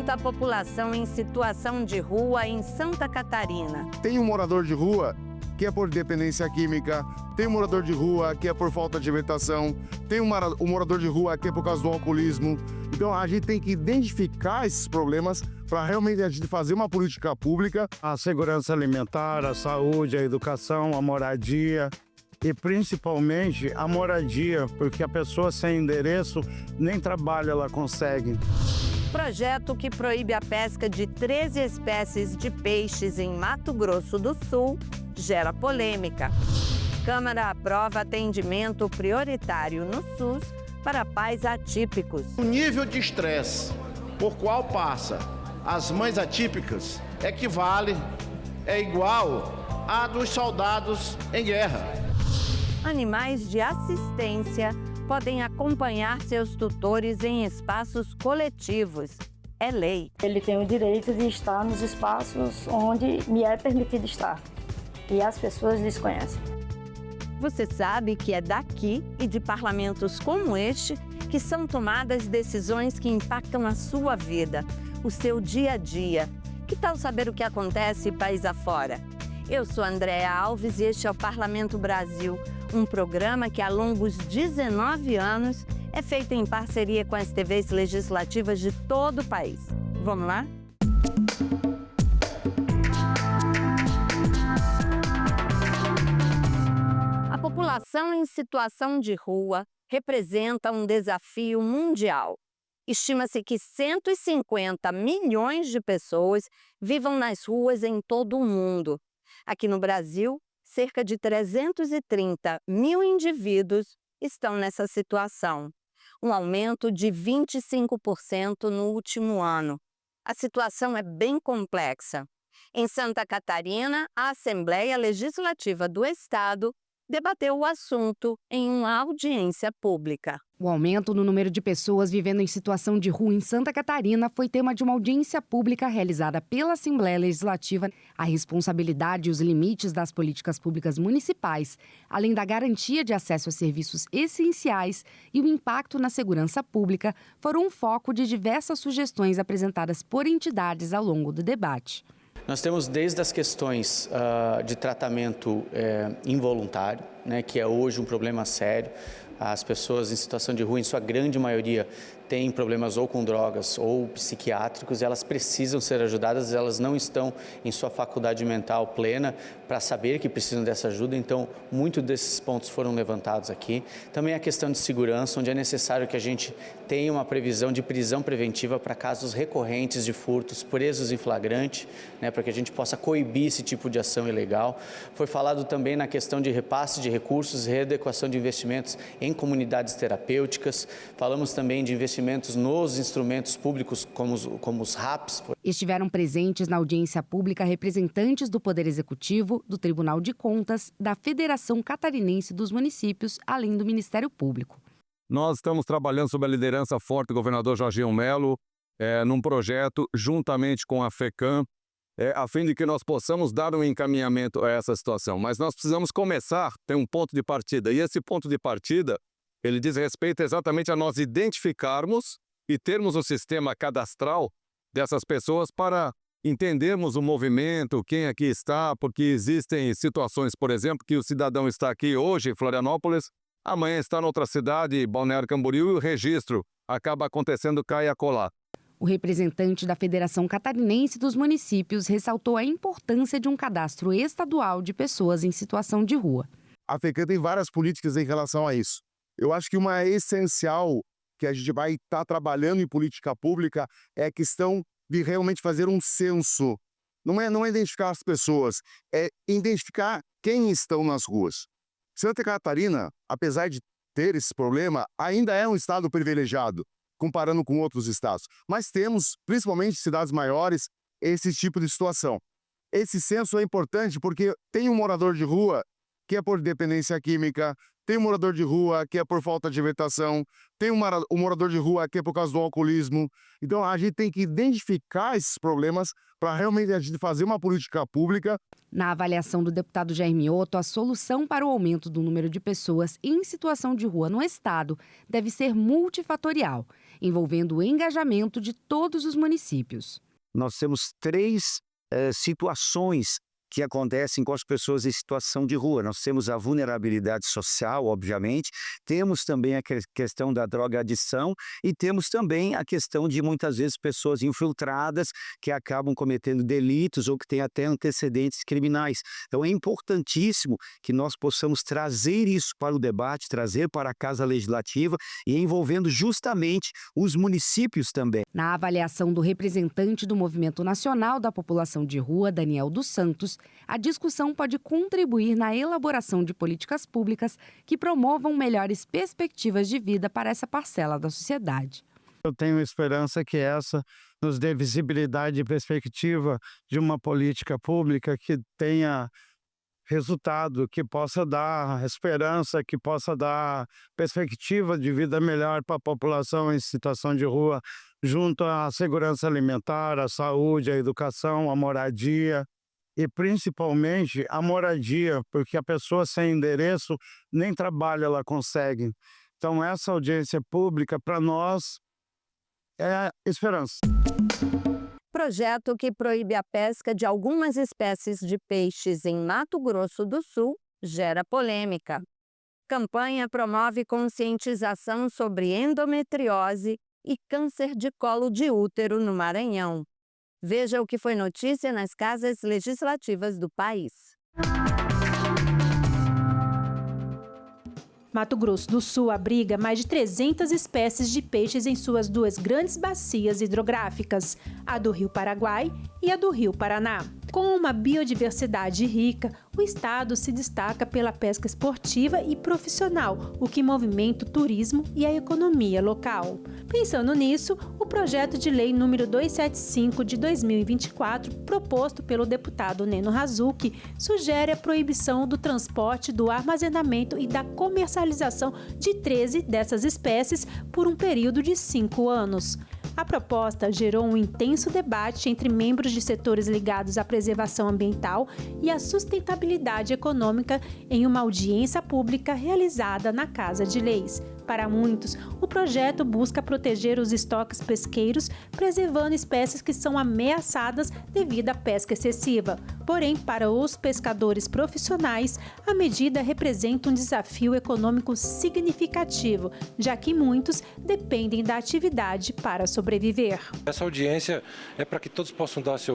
aumenta a população em situação de rua em Santa Catarina. Tem um morador de rua que é por dependência química, tem um morador de rua que é por falta de alimentação, tem um morador de rua que é por causa do alcoolismo. Então a gente tem que identificar esses problemas para realmente a gente fazer uma política pública. A segurança alimentar, a saúde, a educação, a moradia e principalmente a moradia, porque a pessoa sem endereço nem trabalho ela consegue. Projeto que proíbe a pesca de 13 espécies de peixes em Mato Grosso do Sul gera polêmica. Câmara aprova atendimento prioritário no SUS para pais atípicos. O nível de estresse por qual passa as mães atípicas é igual à dos soldados em guerra. Animais de assistência podem acompanhar seus tutores em espaços coletivos. É lei. Ele tem o direito de estar nos espaços onde me é permitido estar. E as pessoas desconhecem. Você sabe que é daqui e de parlamentos como este que são tomadas decisões que impactam a sua vida, o seu dia a dia. Que tal saber o que acontece país afora? Eu sou Andréa Alves e este é o Parlamento Brasil, um programa que, ao longo dos 19 anos, é feito em parceria com as TVs legislativas de todo o país. Vamos lá? A população em situação de rua representa um desafio mundial. Estima-se que 150 milhões de pessoas vivam nas ruas em todo o mundo. Aqui no Brasil, cerca de 330 mil indivíduos estão nessa situação, um aumento de 25% no último ano. A situação é bem complexa. Em Santa Catarina, a Assembleia Legislativa do Estado debateu o assunto em uma audiência pública. O aumento no número de pessoas vivendo em situação de rua em Santa Catarina foi tema de uma audiência pública realizada pela Assembleia Legislativa. A responsabilidade e os limites das políticas públicas municipais, além da garantia de acesso a serviços essenciais e o impacto na segurança pública, foram um foco de diversas sugestões apresentadas por entidades ao longo do debate. Nós temos desde as questões de tratamento involuntário, né, que é hoje um problema sério. As pessoas em situação de rua, em sua grande maioria, têm problemas ou com drogas ou psiquiátricos, elas precisam ser ajudadas, elas não estão em sua faculdade mental plena para saber que precisam dessa ajuda, então muitos desses pontos foram levantados aqui. Também a questão de segurança, onde é necessário que a gente tenha uma previsão de prisão preventiva para casos recorrentes de furtos, presos em flagrante, né, para que a gente possa coibir esse tipo de ação ilegal. Foi falado também na questão de repasse de recursos e readequação de investimentos em comunidades terapêuticas. Falamos também de investimentos nos instrumentos públicos, como os RAPs. Estiveram presentes na audiência pública representantes do Poder Executivo, do Tribunal de Contas, da Federação Catarinense dos Municípios, além do Ministério Público. Nós estamos trabalhando sob a liderança forte do governador Jorginho Melo, num projeto, juntamente com a FECAM, a fim de que nós possamos dar um encaminhamento a essa situação. Mas nós precisamos começar, ter um ponto de partida. E esse ponto de partida, ele diz respeito exatamente a nós identificarmos e termos um sistema cadastral dessas pessoas para entendermos o movimento, quem aqui está, porque existem situações, por exemplo, que o cidadão está aqui hoje em Florianópolis, amanhã está em outra cidade, Balneário Camboriú, e o registro acaba acontecendo cá e acolá. O representante da Federação Catarinense dos Municípios ressaltou a importância de um cadastro estadual de pessoas em situação de rua. A FECAM tem várias políticas em relação a isso. Eu acho que uma essencial que a gente vai estar trabalhando em política pública é a questão de realmente fazer um censo. Não é identificar as pessoas, é identificar quem estão nas ruas. Santa Catarina, apesar de ter esse problema, ainda é um estado privilegiado, comparando com outros estados. Mas temos, principalmente em cidades maiores, esse tipo de situação. Esse censo é importante porque tem um morador de rua que é por dependência química, tem um morador de rua que é por falta de alimentação, tem um morador de rua que é por causa do alcoolismo. Então a gente tem que identificar esses problemas para realmente a gente fazer uma política pública. Na avaliação do deputado Jair Mioto, a solução para o aumento do número de pessoas em situação de rua no estado deve ser multifatorial, envolvendo o engajamento de todos os municípios. Nós temos 3 situações que acontecem com as pessoas em situação de rua. Nós temos a vulnerabilidade social, obviamente, temos também a questão da drogadição e temos também a questão de muitas vezes pessoas infiltradas que acabam cometendo delitos ou que têm até antecedentes criminais. Então é importantíssimo que nós possamos trazer isso para o debate, trazer para a Casa Legislativa e envolvendo justamente os municípios também. Na avaliação do representante do Movimento Nacional da População de Rua, Daniel dos Santos, a discussão pode contribuir na elaboração de políticas públicas que promovam melhores perspectivas de vida para essa parcela da sociedade. Eu tenho esperança que essa nos dê visibilidade e perspectiva de uma política pública que tenha resultado, que possa dar esperança, que possa dar perspectiva de vida melhor para a população em situação de rua, junto à segurança alimentar, à saúde, à educação, à moradia. E principalmente a moradia, porque a pessoa sem endereço nem trabalho ela consegue. Então essa audiência pública para nós é esperança. Projeto que proíbe a pesca de algumas espécies de peixes em Mato Grosso do Sul gera polêmica. Campanha promove conscientização sobre endometriose e câncer de colo de útero no Maranhão. Veja o que foi notícia nas casas legislativas do país. Mato Grosso do Sul abriga mais de 300 espécies de peixes em suas 2 grandes bacias hidrográficas, a do Rio Paraguai e a do Rio Paraná. Com uma biodiversidade rica, o estado se destaca pela pesca esportiva e profissional, o que movimenta o turismo e a economia local. Pensando nisso, o projeto de lei número 275 de 2024, proposto pelo deputado Neno Razucchi, sugere a proibição do transporte, do armazenamento e da comercialização de 13 dessas espécies por um período de 5 anos. A proposta gerou um intenso debate entre membros de setores ligados à preservação ambiental e à sustentabilidade econômica em uma audiência pública realizada na Casa de Leis. Para muitos, o projeto busca proteger os estoques pesqueiros, preservando espécies que são ameaçadas devido à pesca excessiva. Porém, para os pescadores profissionais, a medida representa um desafio econômico significativo, já que muitos dependem da atividade para sobreviver. Essa audiência é para que todos possam dar sua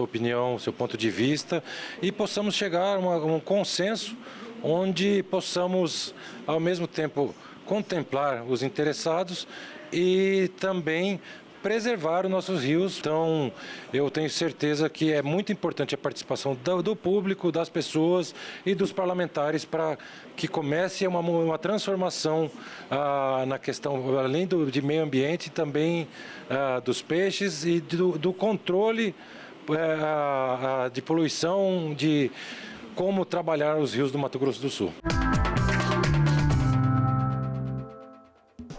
opinião, seu ponto de vista e possamos chegar a um consenso onde possamos, ao mesmo tempo, contemplar os interessados e também preservar os nossos rios. Então, eu tenho certeza que é muito importante a participação do público, das pessoas e dos parlamentares para que comece uma transformação na questão, além de meio ambiente, também dos peixes e do controle de poluição, de como trabalhar os rios do Mato Grosso do Sul.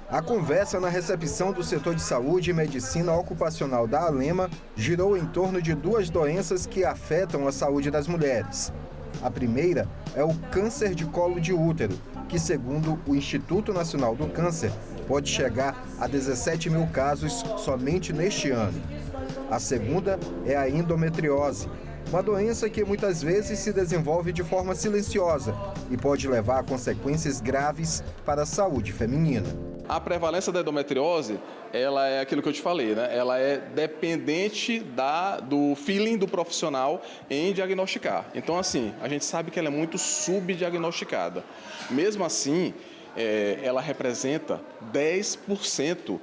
A conversa na recepção do setor de saúde e medicina ocupacional da Alema girou em torno de 2 doenças que afetam a saúde das mulheres. A primeira é o câncer de colo de útero, que, segundo o Instituto Nacional do Câncer, pode chegar a 17 mil casos somente neste ano. A segunda é a endometriose, uma doença que muitas vezes se desenvolve de forma silenciosa e pode levar a consequências graves para a saúde feminina. A prevalência da endometriose, ela é aquilo que eu te falei, né? Ela é dependente do feeling do profissional em diagnosticar. Então, assim, a gente sabe que ela é muito subdiagnosticada. Mesmo assim, ela representa 10%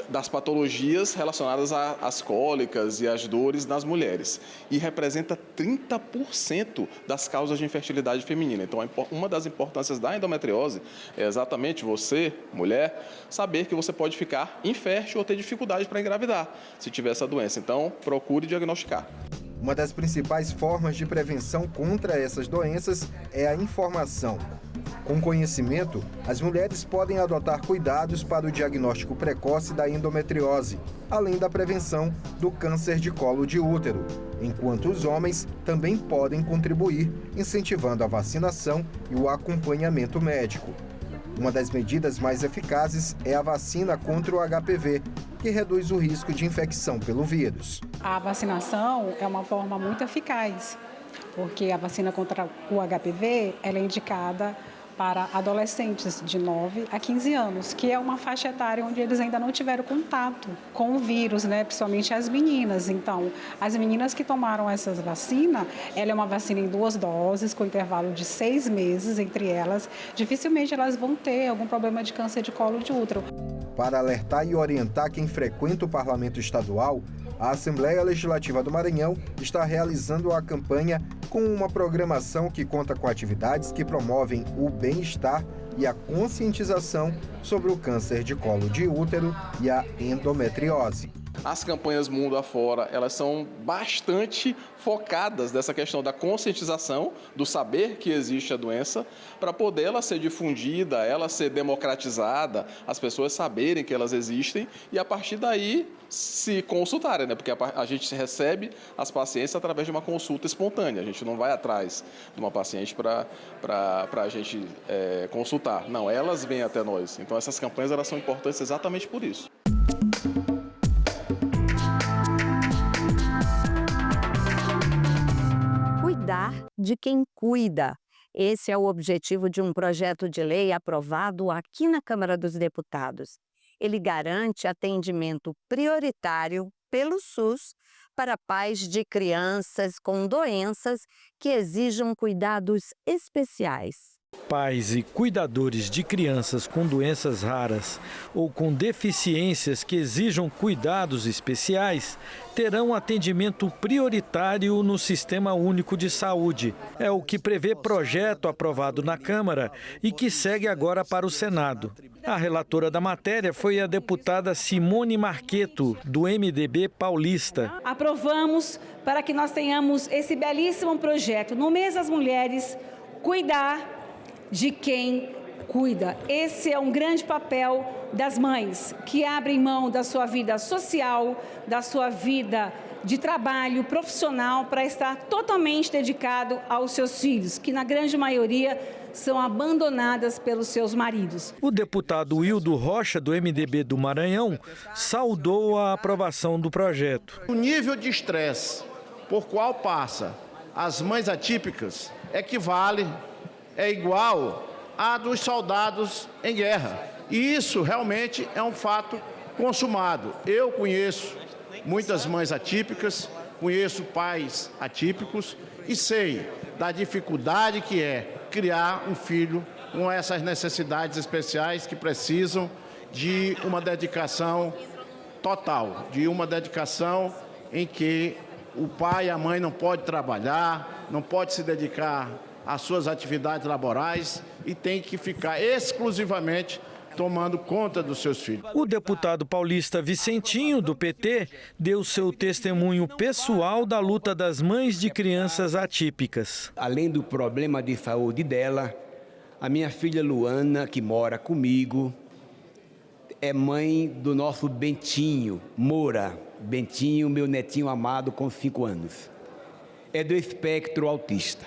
das patologias relacionadas às cólicas e às dores nas mulheres e representa 30% das causas de infertilidade feminina. Então, uma das importâncias da endometriose é exatamente você, mulher, saber que você pode ficar infértil ou ter dificuldade para engravidar se tiver essa doença. Então, procure diagnosticar. Uma das principais formas de prevenção contra essas doenças é a informação. Com conhecimento, as mulheres podem adotar cuidados para o diagnóstico precoce da endometriose, além da prevenção do câncer de colo de útero, enquanto os homens também podem contribuir, incentivando a vacinação e o acompanhamento médico. Uma das medidas mais eficazes é a vacina contra o HPV, que reduz o risco de infecção pelo vírus. A vacinação é uma forma muito eficaz, porque a vacina contra o HPV ela é indicada para adolescentes de 9 a 15 anos, que é uma faixa etária onde eles ainda não tiveram contato com o vírus, principalmente as meninas. Então, as meninas que tomaram essa vacina, ela é uma vacina em 2 doses, com intervalo de 6 meses entre elas. Dificilmente elas vão ter algum problema de câncer de colo de útero. Para alertar e orientar quem frequenta o Parlamento Estadual, a Assembleia Legislativa do Maranhão está realizando a campanha com uma programação que conta com atividades que promovem o bem-estar e a conscientização sobre o câncer de colo de útero e a endometriose. As campanhas mundo afora, elas são bastante focadas nessa questão da conscientização, do saber que existe a doença, para poder ela ser difundida, ela ser democratizada, as pessoas saberem que elas existem e a partir daí se consultarem, porque a gente recebe as pacientes através de uma consulta espontânea, a gente não vai atrás de uma paciente para a gente consultar, não, elas vêm até nós. Então essas campanhas elas são importantes exatamente por isso. Cuidar de quem cuida. Esse é o objetivo de um projeto de lei aprovado aqui na Câmara dos Deputados. Ele garante atendimento prioritário pelo SUS para pais de crianças com doenças que exijam cuidados especiais. Pais e cuidadores de crianças com doenças raras ou com deficiências que exijam cuidados especiais terão atendimento prioritário no Sistema Único de Saúde. É o que prevê projeto aprovado na Câmara e que segue agora para o Senado. A relatora da matéria foi a deputada Simone Marqueto, do MDB paulista. Aprovamos para que nós tenhamos esse belíssimo projeto no mês das mulheres, cuidar de quem cuida. Esse é um grande papel das mães, que abrem mão da sua vida social, da sua vida de trabalho profissional para estar totalmente dedicado aos seus filhos, que na grande maioria são abandonadas pelos seus maridos. O deputado Wildo Rocha, do MDB do Maranhão, saudou a aprovação do projeto. O nível de estresse por qual passa as mães atípicas é igual à dos soldados em guerra. E isso realmente é um fato consumado. Eu conheço muitas mães atípicas, conheço pais atípicos e sei da dificuldade que é criar um filho com essas necessidades especiais que precisam de uma dedicação total, de uma dedicação em que o pai e a mãe não podem trabalhar, não podem se dedicar às suas atividades laborais e tem que ficar exclusivamente tomando conta dos seus filhos. O deputado paulista Vicentinho, do PT, deu seu testemunho pessoal da luta das mães de crianças atípicas. Além do problema de saúde dela, a minha filha Luana, que mora comigo, é mãe do nosso Bentinho Moura. Bentinho, meu netinho amado, com 5 anos. É do espectro autista.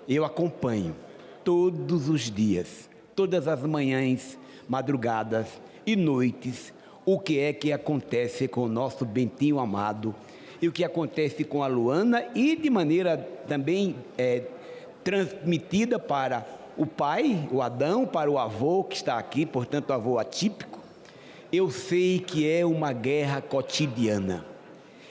Eu acompanho todos os dias, todas as manhãs, madrugadas e noites, o que é que acontece com o nosso Bentinho amado e o que acontece com a Luana e de maneira também transmitida para o pai, o Adão, para o avô que está aqui, portanto, o avô atípico. Eu sei que é uma guerra cotidiana.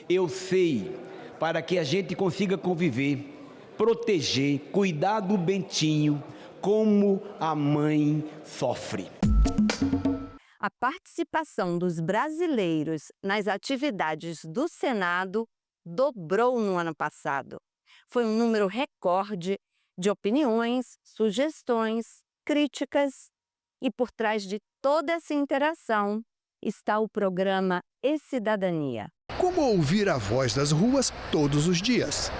Eu sei, para que a gente consiga conviver, proteger, cuidar do Bentinho, como a mãe sofre. A participação dos brasileiros nas atividades do Senado dobrou no ano passado. Foi um número recorde de opiniões, sugestões, críticas. E por trás de toda essa interação está o programa E-Cidadania. Como ouvir a voz das ruas todos os dias?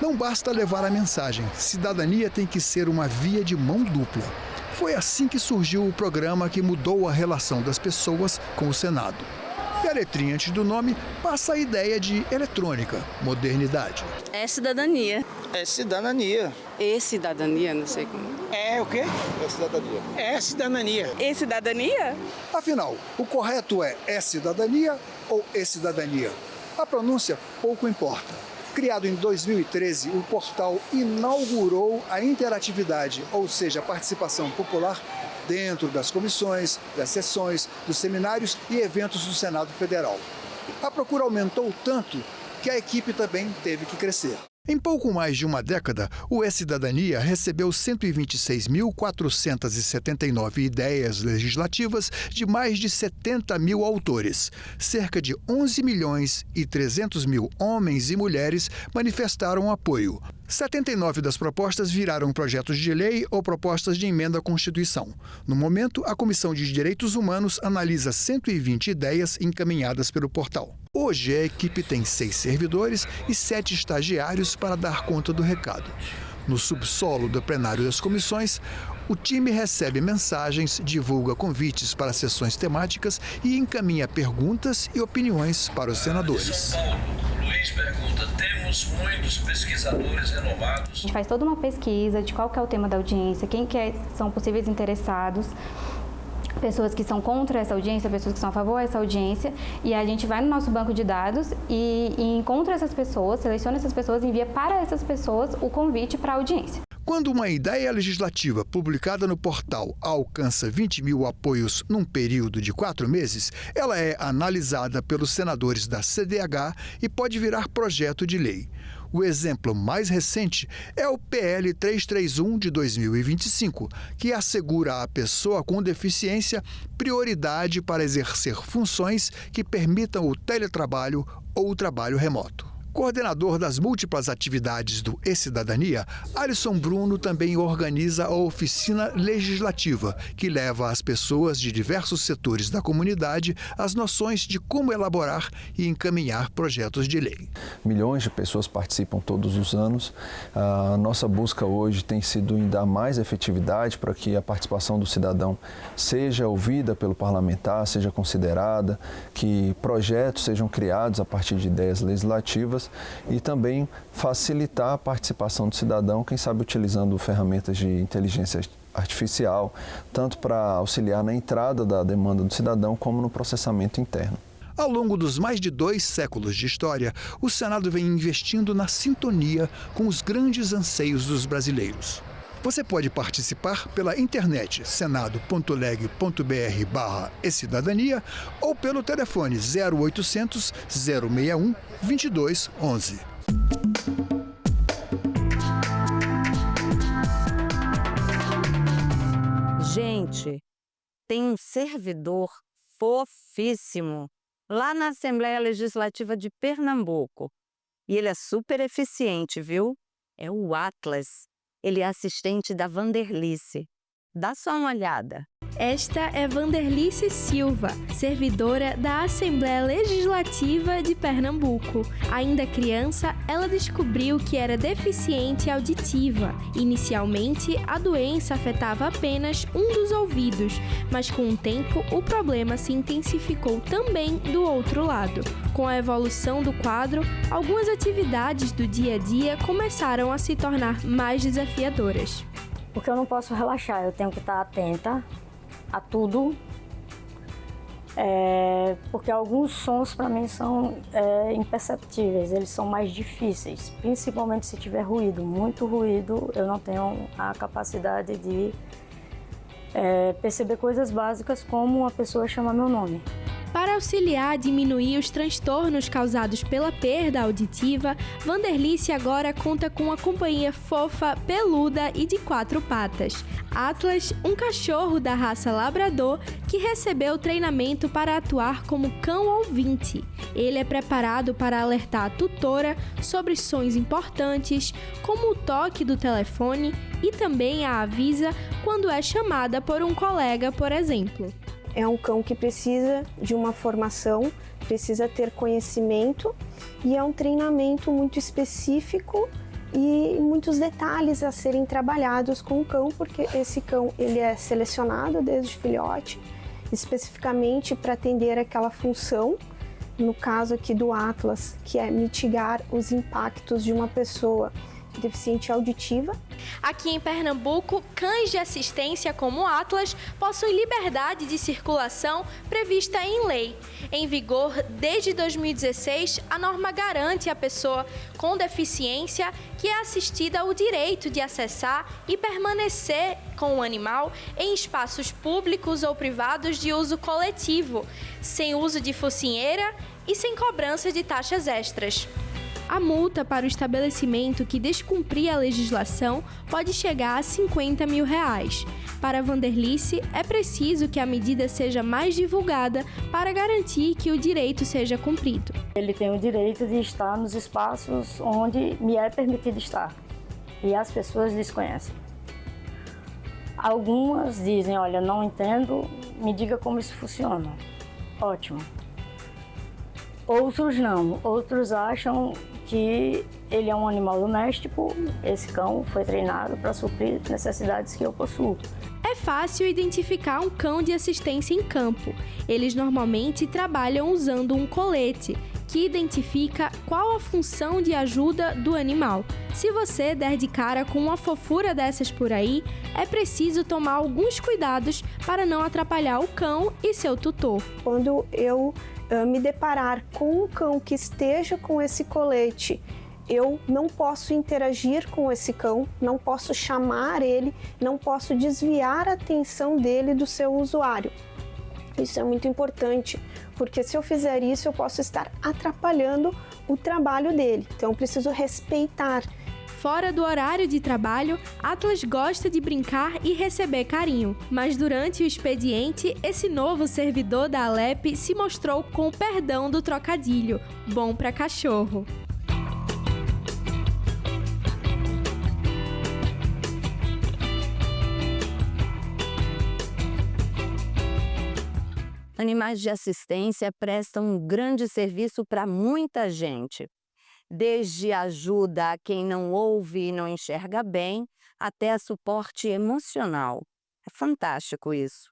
Não basta levar a mensagem, cidadania tem que ser uma via de mão dupla. Foi assim que surgiu o programa que mudou a relação das pessoas com o Senado. E a letrinha antes do nome passa a ideia de eletrônica, modernidade. É cidadania. É cidadania. E-cidadania, não sei como. É o quê? É cidadania. É cidadania. E-cidadania? Afinal, o correto é cidadania ou e-cidadania? A pronúncia pouco importa. Criado em 2013, o portal inaugurou a interatividade, ou seja, a participação popular dentro das comissões, das sessões, dos seminários e eventos do Senado Federal. A procura aumentou tanto que a equipe também teve que crescer. Em pouco mais de uma década, o E-Cidadania recebeu 126.479 ideias legislativas de mais de 70 mil autores. Cerca de 11 milhões e 300 mil homens e mulheres manifestaram apoio. 79 das propostas viraram projetos de lei ou propostas de emenda à Constituição. No momento, a Comissão de Direitos Humanos analisa 120 ideias encaminhadas pelo portal. Hoje, a equipe tem 6 servidores e 7 estagiários para dar conta do recado. No subsolo do plenário das comissões, o time recebe mensagens, divulga convites para sessões temáticas e encaminha perguntas e opiniões para os senadores. Luiz pergunta, temos muitos pesquisadores renomados. A gente faz toda uma pesquisa de qual que é o tema da audiência, quem são possíveis interessados, pessoas que são contra essa audiência, pessoas que são a favor dessa audiência, e a gente vai no nosso banco de dados e encontra essas pessoas, seleciona essas pessoas e envia para essas pessoas o convite para a audiência. Quando uma ideia legislativa publicada no portal alcança 20 mil apoios num período de 4 meses, ela é analisada pelos senadores da CDH e pode virar projeto de lei. O exemplo mais recente é o PL 331 de 2025, que assegura à pessoa com deficiência prioridade para exercer funções que permitam o teletrabalho ou o trabalho remoto. Coordenador das múltiplas atividades do E-Cidadania, Alisson Bruno também organiza a oficina legislativa, que leva às pessoas de diversos setores da comunidade as noções de como elaborar e encaminhar projetos de lei. Milhões de pessoas participam todos os anos. A nossa busca hoje tem sido em dar mais efetividade para que a participação do cidadão seja ouvida pelo parlamentar, seja considerada, que projetos sejam criados a partir de ideias legislativas e também facilitar a participação do cidadão, quem sabe utilizando ferramentas de inteligência artificial, tanto para auxiliar na entrada da demanda do cidadão como no processamento interno. Ao longo dos mais de 2 séculos de história, o Senado vem investindo na sintonia com os grandes anseios dos brasileiros. Você pode participar pela internet senado.leg.br/e-cidadania ou pelo telefone 0800 061 2211. Gente, tem um servidor fofíssimo lá na Assembleia Legislativa de Pernambuco. E ele é super eficiente, viu? É o Atlas. Ele é assistente da Vanderlice. Dá só uma olhada. Esta é Vanderlice Silva, servidora da Assembleia Legislativa de Pernambuco. Ainda criança, ela descobriu que era deficiente auditiva. Inicialmente, a doença afetava apenas um dos ouvidos, mas com o tempo o problema se intensificou também do outro lado. Com a evolução do quadro, algumas atividades do dia a dia começaram a se tornar mais desafiadoras. Porque eu não posso relaxar, eu tenho que estar atenta a tudo, porque alguns sons para mim são imperceptíveis, eles são mais difíceis, principalmente se tiver ruído, muito ruído, eu não tenho a capacidade de perceber coisas básicas como uma pessoa chamar meu nome. Para auxiliar a diminuir os transtornos causados pela perda auditiva, Vanderlice agora conta com uma companhia fofa, peluda e de 4 patas. Atlas, um cachorro da raça labrador que recebeu treinamento para atuar como cão ouvinte. Ele é preparado para alertar a tutora sobre sons importantes, como o toque do telefone, e também a avisa quando é chamada por um colega, por exemplo. é um cão que precisa de uma formação, precisa ter conhecimento e é um treinamento muito específico e muitos detalhes a serem trabalhados com o cão, porque esse cão ele é selecionado desde filhote, especificamente para atender aquela função, no caso aqui do Atlas, que é mitigar os impactos de uma pessoa deficiente auditiva. Aqui em Pernambuco, cães de assistência como o Atlas possuem liberdade de circulação prevista em lei. Em vigor desde 2016, a norma garante à pessoa com deficiência que é assistida o direito de acessar e permanecer com o animal em espaços públicos ou privados de uso coletivo, sem uso de focinheira e sem cobrança de taxas extras. A multa para o estabelecimento que descumprir a legislação pode chegar a R$50 mil. Para Vanderlice, é preciso que a medida seja mais divulgada para garantir que o direito seja cumprido. Ele tem o direito de estar nos espaços onde me é permitido estar, e as pessoas desconhecem. Algumas dizem, olha, não entendo, me diga como isso funciona. Ótimo. Outros não, outros acham que ele é um animal doméstico, esse cão foi treinado para suprir necessidades que eu possuo. É fácil identificar um cão de assistência em campo. Eles normalmente trabalham usando um colete, que identifica qual a função de ajuda do animal. Se você der de cara com uma fofura dessas por aí, é preciso tomar alguns cuidados para não atrapalhar o cão e seu tutor. Quando eu me deparar com um cão que esteja com esse colete, eu não posso interagir com esse cão, não posso chamar ele, não posso desviar a atenção dele do seu usuário. Isso é muito importante, porque se eu fizer isso, eu posso estar atrapalhando o trabalho dele. Então, eu preciso respeitar. Fora do horário de trabalho, Atlas gosta de brincar e receber carinho. Mas durante o expediente, esse novo servidor da Alep se mostrou com o perdão do trocadilho, bom para cachorro. Animais de assistência prestam um grande serviço para muita gente. Desde ajuda a quem não ouve e não enxerga bem, até suporte emocional. É fantástico isso.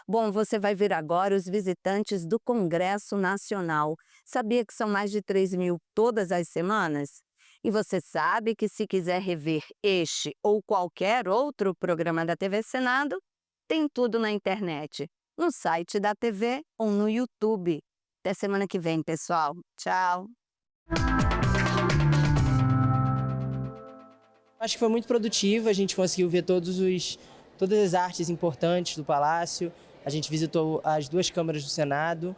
Bom, você vai ver agora os visitantes do Congresso Nacional. Sabia que são mais de 3.000 todas as semanas? E você sabe que se quiser rever este ou qualquer outro programa da TV Senado, tem tudo na internet, no site da TV ou no YouTube. Até semana que vem, pessoal. Tchau! Acho que foi muito produtivo, a gente conseguiu ver todas as artes importantes do Palácio, a gente visitou as duas câmaras do Senado,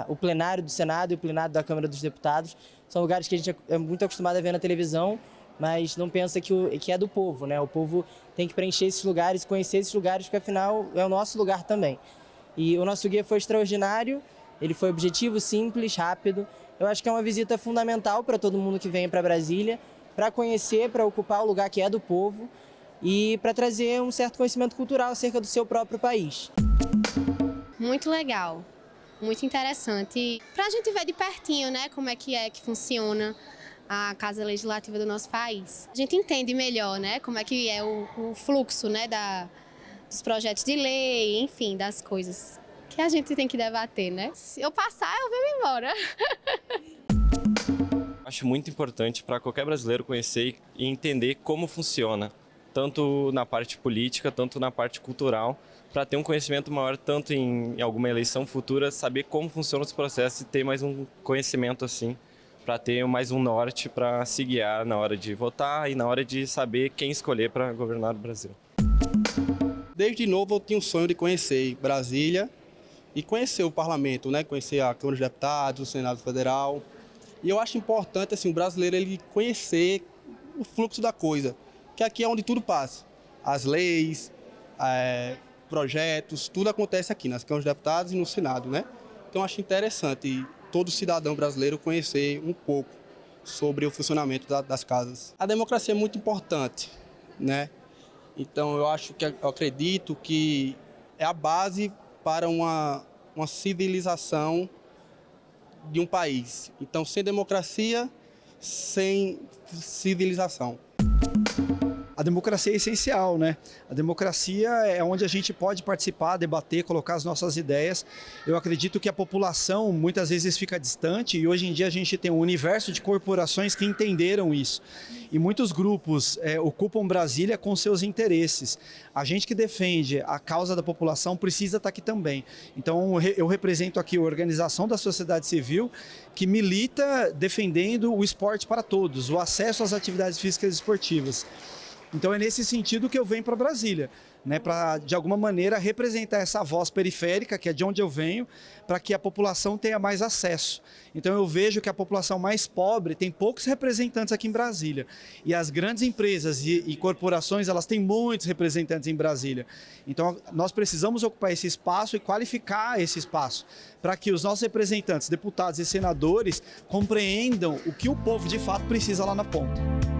o plenário do Senado e o plenário da Câmara dos Deputados. São lugares que a gente é muito acostumado a ver na televisão, mas não pensa que é do povo, né? O povo tem que preencher esses lugares, conhecer esses lugares, porque afinal é o nosso lugar também. E o nosso guia foi extraordinário, ele foi objetivo, simples, rápido. Eu acho que é uma visita fundamental para todo mundo que vem para Brasília, para conhecer, para ocupar o lugar que é do povo e para trazer um certo conhecimento cultural acerca do seu próprio país. Muito legal, muito interessante. Para a gente ver de pertinho, né, como é que funciona a Casa Legislativa do nosso país. A gente entende melhor, né, como é que é o fluxo, né, dos projetos de lei, enfim, das coisas que a gente tem que debater, né. Se eu passar, eu venho embora. Acho muito importante para qualquer brasileiro conhecer e entender como funciona, tanto na parte política, tanto na parte cultural, para ter um conhecimento maior, tanto em alguma eleição futura, saber como funciona os processos e ter mais um conhecimento assim, para ter mais um norte para se guiar na hora de votar e na hora de saber quem escolher para governar o Brasil. Desde novo eu tinha um sonho de conhecer Brasília e conhecer o parlamento, né? Conhecer a Câmara dos Deputados, o Senado Federal. E eu acho importante assim, o brasileiro ele conhecer o fluxo da coisa, que aqui é onde tudo passa. As leis, projetos, tudo acontece aqui nas Câmaras dos Deputados e no Senado, né? Então eu acho interessante todo cidadão brasileiro conhecer um pouco sobre o funcionamento das casas. A democracia é muito importante, né? Então eu acredito que é a base para uma civilização de um país. Então, sem democracia, sem civilização. A democracia é essencial, né? A democracia é onde a gente pode participar, debater, colocar as nossas ideias. Eu acredito que a população muitas vezes fica distante e hoje em dia a gente tem um universo de corporações que entenderam isso. E muitos grupos ocupam Brasília com seus interesses. A gente que defende a causa da população precisa estar aqui também. Então eu represento aqui a organização da sociedade civil que milita defendendo o esporte para todos, o acesso às atividades físicas e esportivas. Então é nesse sentido que eu venho para Brasília, né, para de alguma maneira representar essa voz periférica, que é de onde eu venho, para que a população tenha mais acesso. Então eu vejo que a população mais pobre tem poucos representantes aqui em Brasília. E as grandes empresas e corporações, elas têm muitos representantes em Brasília. Então nós precisamos ocupar esse espaço e qualificar esse espaço, para que os nossos representantes, deputados e senadores compreendam o que o povo de fato precisa lá na ponta.